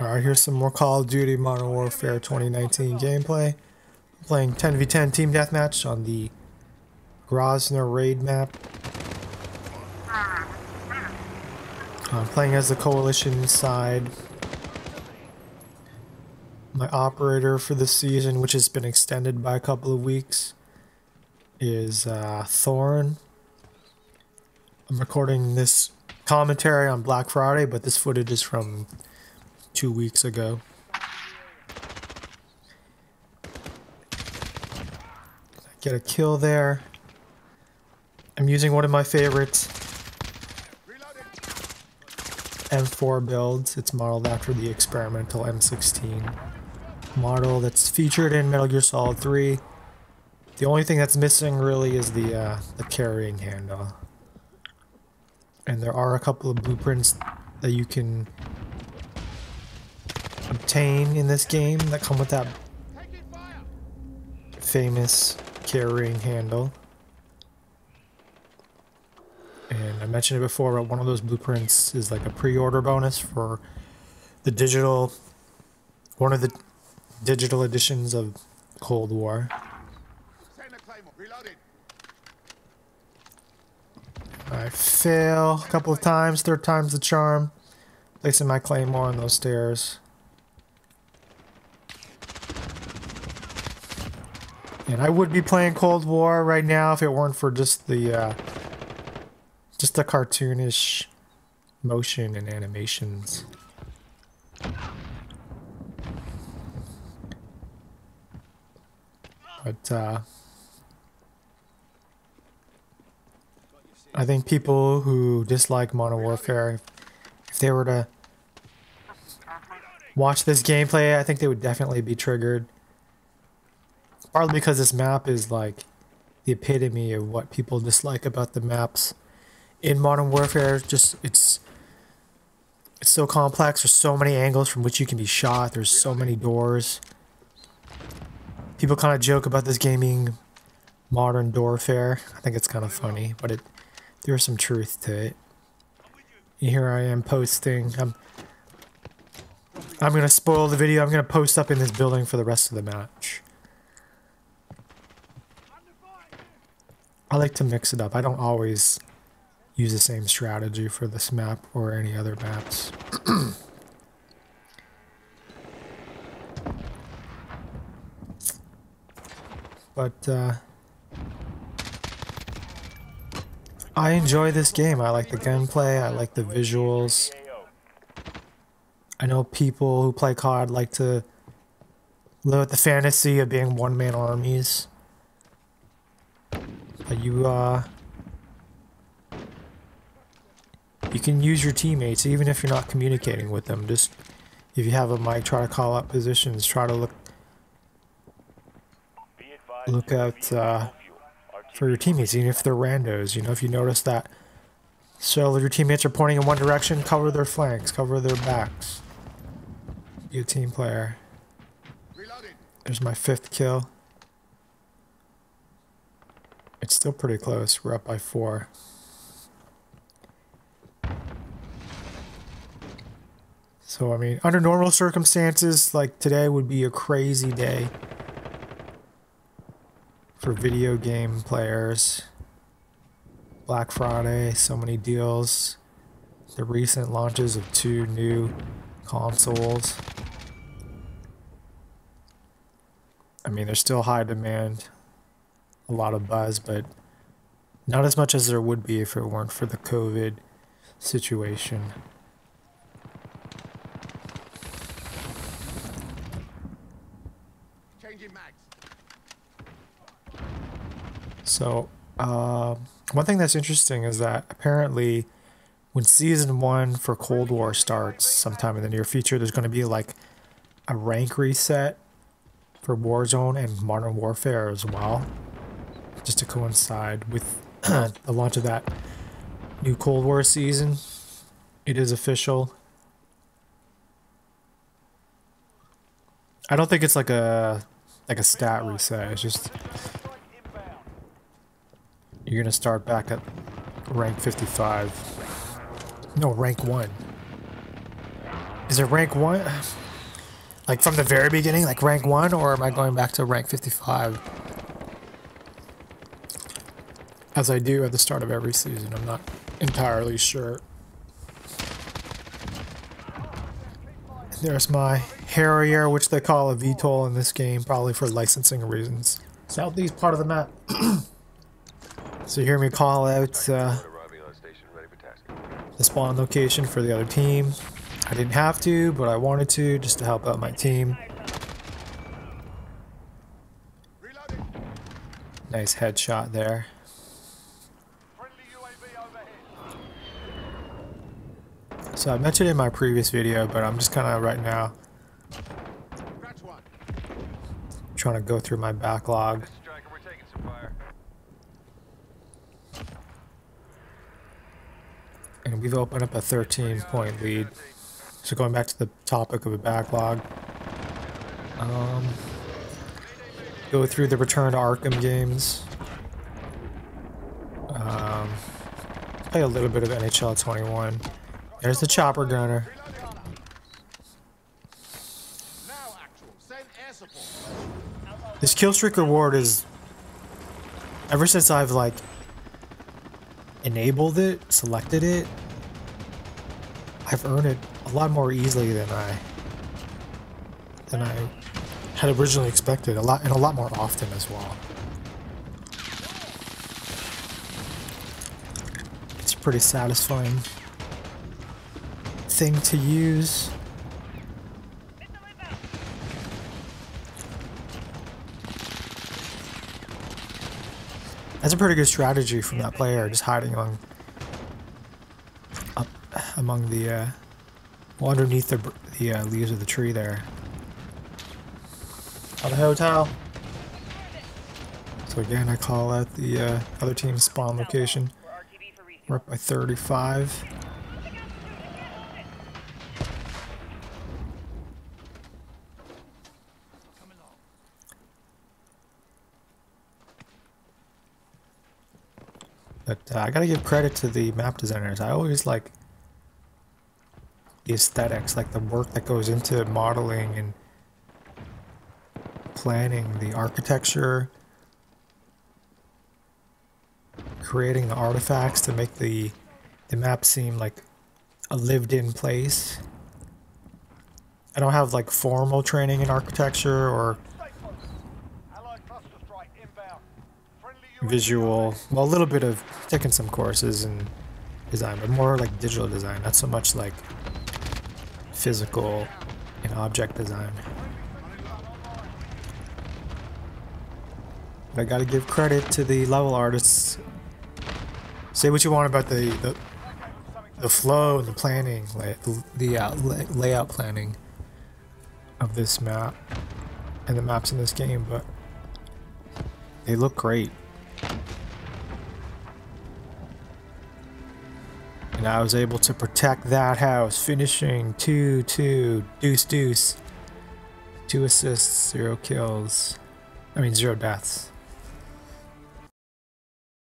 Alright, here's some more Call of Duty Modern Warfare 2019 gameplay. I'm playing 10v10 team deathmatch on the Grazna Raid map. I'm playing as the coalition side. My operator for this season, which has been extended by a couple of weeks, is Thorn. I'm recording this commentary on Black Friday, but this footage is from 2 weeks ago. Get a kill there. I'm using one of my favorites M4 builds. It's modeled after the experimental M16 model that's featured in Metal Gear Solid 3. The only thing that's missing really is the carrying handle. And there are a couple of blueprints that you can obtain in this game that come with that famous carrying handle. And I mentioned it before, but one of those blueprints is like a pre-order bonus for the digital, one of the digital editions of Cold War. I fail a couple of times, third time's the charm. Placing my claymore on those stairs. And I would be playing Cold War right now if it weren't for just the cartoonish motion and animations. But I think people who dislike Modern Warfare, if they were to watch this gameplay, I think they would definitely be triggered. Partly because this map is like the epitome of what people dislike about the maps in Modern Warfare. Just it's so complex. There's so many angles from which you can be shot. There's so many doors. People kind of joke about this game being modern doorfare. I think it's kind of funny, but there's some truth to it. And here I am posting. I'm gonna spoil the video. I'm gonna post up in this building for the rest of the match. I like to mix it up. I don't always use the same strategy for this map or any other maps. But I enjoy this game. I like the gameplay. I like the visuals. I know people who play COD like to live with the fantasy of being one-man armies. But you can use your teammates even if you're not communicating with them. Just if you have a mic, try to call out positions. Try to look out for your teammates, even if they're randos. You know, if you notice that several of your teammates are pointing in one direction, cover their flanks, cover their backs. Be a team player. There's my 5th kill. It's still pretty close. We're up by 4. So, I mean, under normal circumstances, like today would be a crazy day for video game players. Black Friday, so many deals. The recent launches of 2 new consoles. I mean, there's still high demand. A lot of buzz, but not as much as there would be if it weren't for the COVID situation. So, one thing that's interesting is that apparently when Season 1 for Cold War starts sometime in the near future, there's going to be like a rank reset for Warzone and Modern Warfare as well. Just to coincide with the launch of that new Cold War season. It is official. I don't think it's like a stat reset. It's just you're gonna start back at rank 55. No, rank 1. Is it rank 1? Like from the very beginning, like rank 1, or am I going back to rank 55? As I do at the start of every season, I'm not entirely sure. There's my Harrier, which they call a VTOL in this game, probably for licensing reasons. Southeast part of the map. So you hear me call out the spawn location for the other team. I didn't have to, but I wanted to, just to help out my team. Nice headshot there. So I mentioned in my previous video, but I'm just kind of right now trying to go through my backlog. And we've opened up a 13-point lead. So going back to the topic of a backlog. Go through the Return to Arkham games. Play a little bit of NHL 21. There's the chopper gunner. This killstreak reward is, ever since I've like enabled it, selected it, I've earned it a lot more easily than I had originally expected, a lot more often as well. It's a pretty satisfying thing to use. That's a pretty good strategy from that player, just hiding among the well, underneath the leaves of the tree there. At the hotel. So again, I call out the other team's spawn location. We're up by 35. But I gotta give credit to the map designers. I always like the aesthetics, like the work that goes into modeling and planning the architecture, creating the artifacts to make the map seem like a lived-in place. I don't have like formal training in architecture or visual, well, a little bit of taking some courses in design, but more like digital design, not so much like physical and object design. But I gotta give credit to the level artists. Say what you want about the flow and the planning, the layout planning of this map and the maps in this game, but they look great. And I was able to protect that house, finishing 2-2, deuce. 2 assists, 0 kills. I mean 0 deaths.